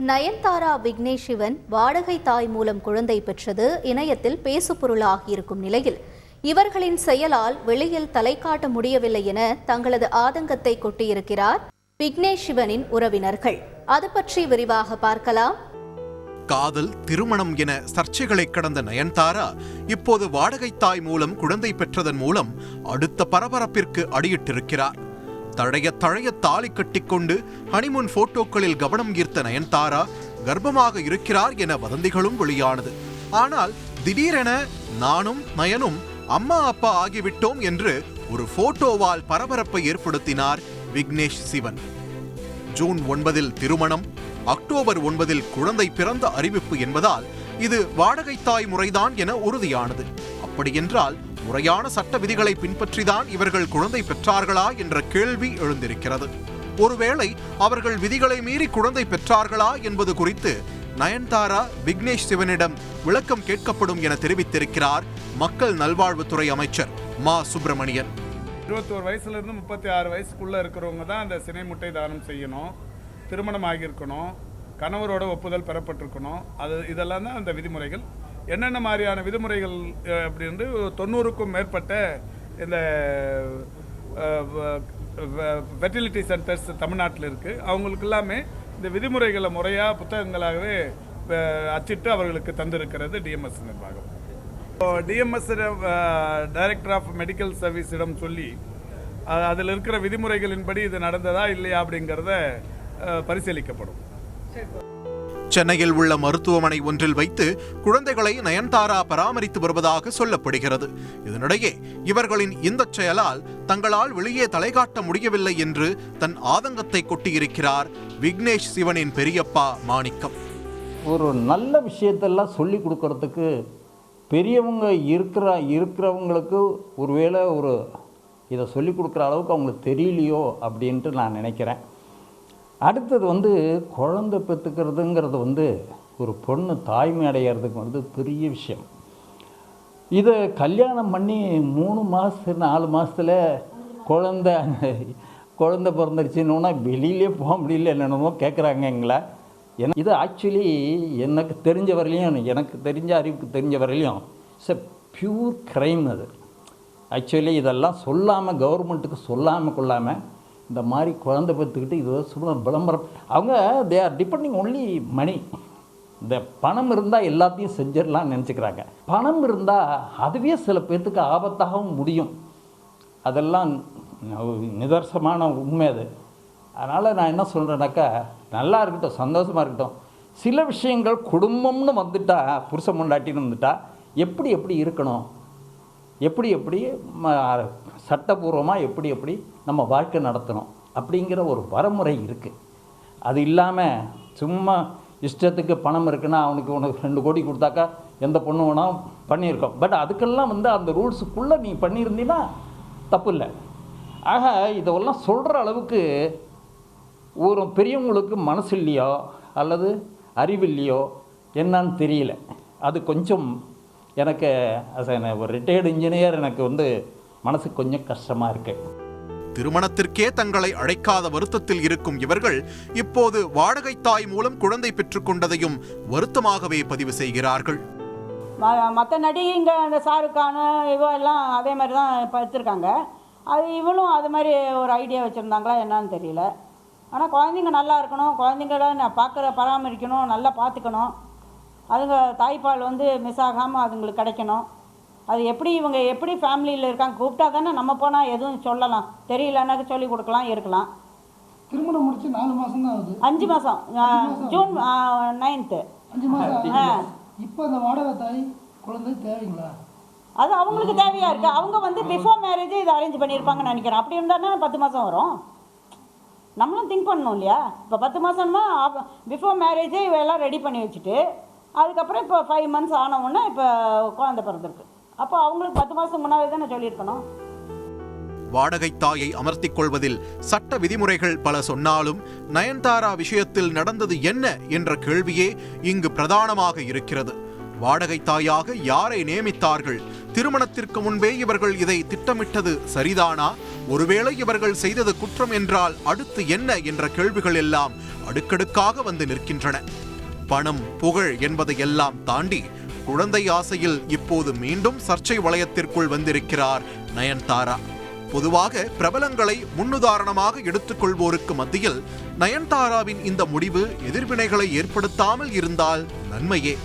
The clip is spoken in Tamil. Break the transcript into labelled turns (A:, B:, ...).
A: நயன்தாரா விக்னேஷ் சிவன் வாடகை தாய் மூலம் குழந்தை பெற்றது இணையத்தில் பேசுபொருளாகியிருக்கும் நிலையில் இவர்களின் செயலால் வெளியில் தலை காட்ட முடியவில்லை என தங்களது ஆதங்கத்தை கொட்டியிருக்கிறார் விக்னேஷ் சிவனின் உறவினர்கள். அது பற்றி விரிவாக பார்க்கலாம்.
B: காதல், திருமணம் என சர்ச்சைகளை கடந்த நயன்தாரா இப்போது வாடகை தாய் மூலம் குழந்தை பெற்றதன் மூலம் அடுத்த பரபரப்பிற்கு அடியிட்டிருக்கிறார். தழைய தாலி கட்டிக்கொண்டு ஹனிமூன் போட்டோக்களில் கவனம் ஈர்த்த நயன்தாரா கர்ப்பமாக இருக்கிறார் என வதந்திகளும் வெளியானது. ஆனால் திடீரென நானும் நயனும் அம்மா அப்பா ஆகிவிட்டோம் என்று ஒரு போட்டோவால் பரபரப்பை ஏற்படுத்தினார் விக்னேஷ் சிவன். ஜூன் 9 திருமணம், அக்டோபர் 9 குழந்தை பிறந்த அறிவிப்பு என்பதால் இது வாடகை தாய் முறைதான் என உறுதியானது. அப்படியென்றால் முறையான சட்ட விதிகளை பின்பற்றிதான் இவர்கள் குழந்தை பெற்றார்களா என்ற கேள்வி எழுந்திருக்கிறது. ஒருவேளை அவர்கள் விதிகளை மீறி குழந்தை பெற்றார்களா என்பது குறித்து நயன்தாரா விக்னேஷ் சிவனிடம் விளக்கம் கேட்கப்படும் என தெரிவித்திருக்கிறார் மக்கள் நல்வாழ்வுத்துறை அமைச்சர் மா சுப்பிரமணியன்.
C: 21 வயசுலேருந்து 36 வயசுக்குள்ளே இருக்கிறவங்க தான் அந்த சினை முட்டை தானம் செய்யணும், திருமணம் ஆகியிருக்கணும், கணவரோட ஒப்புதல் பெறப்பட்டிருக்கணும். இதெல்லாம் தான் அந்த விதிமுறைகள். என்னென்ன மாதிரியான விதிமுறைகள் அப்படின்னு 90க்கும் மேற்பட்ட இந்த ஃபெர்டிலிட்டி சென்டர்ஸ் தமிழ்நாட்டில் இருக்குது. அவங்களுக்கு எல்லாமே இந்த விதிமுறைகளை முறையாக புத்தகங்களாகவே அச்சிட்டு அவர்களுக்கு தந்திருக்கிறது டிஎம்எஸ் நிர்வாகம். டிஎம்எஸ் டைரக்டர் ஆஃப் மெடிக்கல் சர்வீஸிடம் சொல்லி அதில் இருக்கிற விதிமுறைகளின்படி இது நடந்ததா இல்லையா அப்படிங்கிறத பரிசீலிக்கப்படும்.
B: சென்னையில் உள்ள மருத்துவமனை ஒன்றில் வைத்து குழந்தைகளை நயன்தாரா பராமரித்து வருவதாக சொல்லப்படுகிறது. இதனிடையே இவர்களின் இந்த செயலால் தங்களால் வெளியே தலை காட்ட முடியவில்லை என்று தன் ஆதங்கத்தை கொட்டியிருக்கிறார் விக்னேஷ் சிவனின் பெரியப்பா மாணிக்கம்.
D: ஒரு நல்ல விஷயத்தெல்லாம் சொல்லி கொடுக்கறதுக்கு பெரியவங்க இருக்கிறவங்களுக்கு ஒருவேளை இதை சொல்லி கொடுக்குற அளவுக்கு அவங்களுக்கு தெரியலையோ அப்படின்ட்டு நான் நினைக்கிறேன். அடுத்தது குழந்தை பெற்றுக்கிறதுங்கிறது ஒரு பொண்ணு தாய்மை அடைகிறதுக்கு பெரிய விஷயம். இதை கல்யாணம் பண்ணி 3 மாதம் 4 மாதத்தில் குழந்தை பிறந்துருச்சுன்னா வெளியிலே போக முடியல என்னென்னமோ கேட்குறாங்க எங்களை. இது ஆக்சுவலி எனக்கு தெரிஞ்ச வரையிலையும், எனக்கு தெரிஞ்ச அறிவுக்கு தெரிஞ்ச வரையிலையும் இட்ஸ் எ பியூர் க்ரைம். அது ஆக்சுவலி இதெல்லாம் சொல்லாமல், கவர்மெண்ட்டுக்கு சொல்லாமல் கொள்ளாமல் இந்த மாதிரி குழந்தை பெற்றுக்கிட்டு இது சும்மா விளம்பரம். அவங்க they are depending only money. இந்த பணம் இருந்தால் எல்லாத்தையும் செஞ்சிடலாம்னு நினச்சிக்கிறாங்க. பணம் இருந்தால் அதுவே சில பேர்த்துக்கு ஆபத்தாகவும் முடியும். அதெல்லாம் நிதர்சனமான உண்மை அது. அதனால் நான் என்ன சொல்கிறேன்னாக்கா, நல்லா இருக்கட்டும், சந்தோஷமாக இருக்கட்டும். சில விஷயங்கள் குடும்பம்னு வந்துட்டால், புருஷன் பொண்டாட்டின்னு வந்துட்டால் எப்படி இருக்கணும், எப்படி சட்டபூர்வமாக எப்படி நம்ம வாழ்க்கை நடத்தணும் அப்படிங்கிற ஒரு வரமுறை இருக்குது. அது இல்லாமல் சும்மா இஷ்டத்துக்கு பணம் இருக்குன்னா உனக்கு 2 கோடி கொடுத்தாக்கா எந்த பொண்ணு வேணாலும் பண்ணியிருக்கோம். பட் அதுக்கெல்லாம் அந்த ரூல்ஸுக்குள்ளே நீ பண்ணியிருந்தீன்னா தப்பு இல்லை. ஆக இதெல்லாம் சொல்கிற அளவுக்கு ஒரு பெரியவங்களுக்கு மனசு இல்லையோ அல்லது அறிவில்லையோ என்னன்னு தெரியல. அது கொஞ்சம் எனக்கு ஒரு ரிட்டையர்டு இன்ஜினியர் எனக்கு மனசுக்கு கொஞ்சம் கஷ்டமாக இருக்கு.
B: திருமணத்திற்கே தங்களை அழைக்காத வருத்தத்தில் இருக்கும் இவர்கள் இப்போது வாடகை தாய் மூலம் குழந்தை பெற்றுக்கொண்டதையும் வருத்தமாகவே பதிவு செய்கிறார்கள்.
E: மற்ற நடிகைங்க அந்த ஷாருக்கான இவெல்லாம் அதே மாதிரி தான் எடுத்திருக்காங்க. அது இவளும் அது மாதிரி ஒரு ஐடியா வச்சுருந்தாங்களா என்னன்னு தெரியல. ஆனால் குழந்தைங்க நல்லா இருக்கணும், குழந்தைங்கள நான் பராமரிக்கணும், நல்லா பார்த்துக்கணும். அதுங்க தாய்ப்பால் மிஸ் ஆகாமல் அதுங்களுக்கு கிடைக்கணும். அது இவங்க எப்படி ஃபேமிலியில் இருக்காங்க, கூப்பிட்டா தானே நம்ம போனால் எதுவும் சொல்லலாம், தெரியலன்னாக்க சொல்லி கொடுக்கலாம், இருக்கலாம்.
F: திருமணம் முடிச்சு 4 மாதம் தான் ஆகுது.
E: 5 மாதம், ஜூன் 9th.
F: 5 மாதம். இப்போ அந்த வாடகை தாய் குழந்தை தேவைங்களா?
E: அது அவங்களுக்கு தேவையாக இருக்குது. அவங்க பிஃபோர் மேரேஜே இதை அரேஞ்ச் பண்ணியிருப்பாங்கன்னு நினைக்கிறேன். அப்படி இருந்தாங்கன்னா 10 மாதம் வரும். நம்மளும் திங்க் பண்ணணும் இல்லையா? இப்போ 10 மாதம்னா பிஃபோர் மேரேஜே இவெல்லாம் ரெடி பண்ணி வச்சுட்டு அதுக்கப்புறம் இப்போ 5 months ஆனவுடனே இப்போ குழந்தை பிறந்திருக்கு. அப்போ அவங்களுக்கு 10 மாதம் முன்னாடி தானே சொல்லியிருக்கணும்.
B: வாடகை தாயை அமர்த்திக் கொள்வதில் சட்ட விதிமுறைகள் பல சொன்னாலும் நயன்தாரா விஷயத்தில் நடந்தது என்ன என்ற கேள்வியே இங்கு பிரதானமாக இருக்கிறது. வாடகை தாயாக யாரை நியமித்தார்கள்? திருமணத்திற்கு முன்பே இவர்கள் இதை திட்டமிட்டது சரிதானா ஒருவேளை இவர்கள் செய்தது குற்றம் என்றால் அடுத்து என்ன என்ற கேள்விகள் எல்லாம் அடுக்கடுக்காக வந்து நிற்கின்றன. பணம், புகழ் என்பதையெல்லாம் தாண்டி குழந்தை ஆசையில் இப்போது மீண்டும் சர்ச்சை வளையத்திற்குள் வந்திருக்கிறார் நயன்தாரா. பொதுவாக பிரபலங்களை முன்னுதாரணமாக எடுத்துக்கொள்வோருக்கு மத்தியில் நயன்தாராவின் இந்த முடிவு எதிர்வினைகளை ஏற்படுத்தாமல் இருந்தால் நன்மையே.